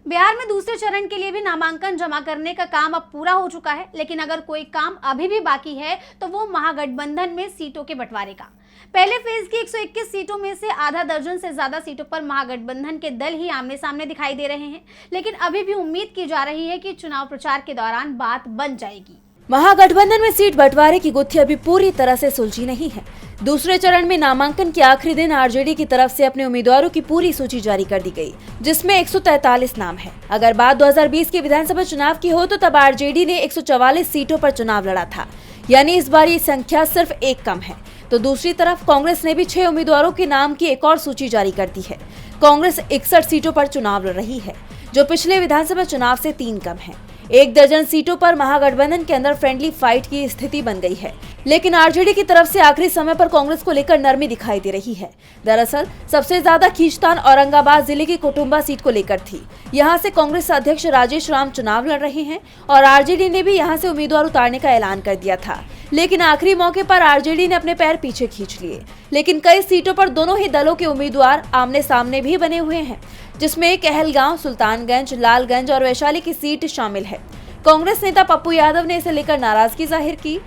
बिहार में दूसरे चरण के लिए भी नामांकन जमा करने का काम अब पूरा हो चुका है, लेकिन अगर कोई काम अभी भी बाकी है तो वो महागठबंधन में सीटों के बंटवारे का। पहले फेज की 121 सीटों में से आधा दर्जन से ज्यादा सीटों पर महागठबंधन के दल ही आमने सामने दिखाई दे रहे हैं, लेकिन अभी भी उम्मीद की जा रही है कि चुनाव प्रचार के दौरान बात बन जाएगी। महागठबंधन में सीट बंटवारे की गुत्थी अभी पूरी तरह से सुलझी नहीं है। दूसरे चरण में नामांकन के आखिरी दिन आरजेडी की तरफ से अपने उम्मीदवारों की पूरी सूची जारी कर दी गई, जिसमें 143 नाम है। अगर बात 2020 के विधानसभा चुनाव की हो तो तब आरजेडी ने 144 सीटों पर चुनाव लड़ा था, यानी इस बार ये संख्या सिर्फ एक कम है। तो दूसरी तरफ कांग्रेस ने भी 6 उम्मीदवारों के नाम की एक और सूची जारी कर दी है। कांग्रेस 61 सीटों पर चुनाव लड़ रही है, जो पिछले विधानसभा चुनाव से 3 कम है। 1 दर्जन सीटों पर महागठबंधन के अंदर फ्रेंडली फाइट की स्थिति बन गई है, लेकिन आरजेडी की तरफ से आखिरी समय पर कांग्रेस को लेकर नरमी दिखाई दे रही है। दरअसल सबसे ज्यादा खींचतान औरंगाबाद जिले की कुटुंबा सीट को लेकर थी। यहां से कांग्रेस अध्यक्ष राजेश राम चुनाव लड़ रहे हैं और आरजेडी ने भी यहां से उम्मीदवार उतारने का ऐलान कर दिया था, लेकिन आखिरी मौके पर आरजेडी ने अपने पैर पीछे खींच लिए। लेकिन कई सीटों पर दोनों ही दलों के उम्मीदवार आमने सामने भी बने हुए हैं, जिसमें कहलगांव, सुल्तानगंज, लालगंज और वैशाली की सीट शामिल है। कांग्रेस नेता पप्पू यादव ने इसे लेकर नाराजगी जाहिर की।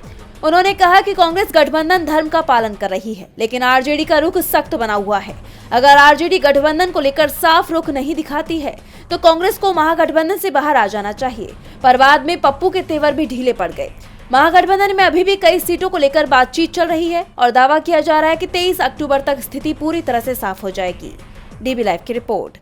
उन्होंने कहा कि कांग्रेस गठबंधन धर्म का पालन कर रही है, लेकिन आरजेडी का रुख सख्त बना हुआ है। अगर आरजेडी गठबंधन को लेकर साफ रुख नहीं दिखाती है तो कांग्रेस को महागठबंधन से बाहर आ जाना चाहिए। पर बाद में पप्पू के तेवर भी ढीले पड़ गए। महागठबंधन में अभी भी कई सीटों को लेकर बातचीत चल रही है और दावा किया जा रहा है कि 23 अक्टूबर तक स्थिति पूरी तरह से साफ हो जाएगी। डीबी लाइव की रिपोर्ट।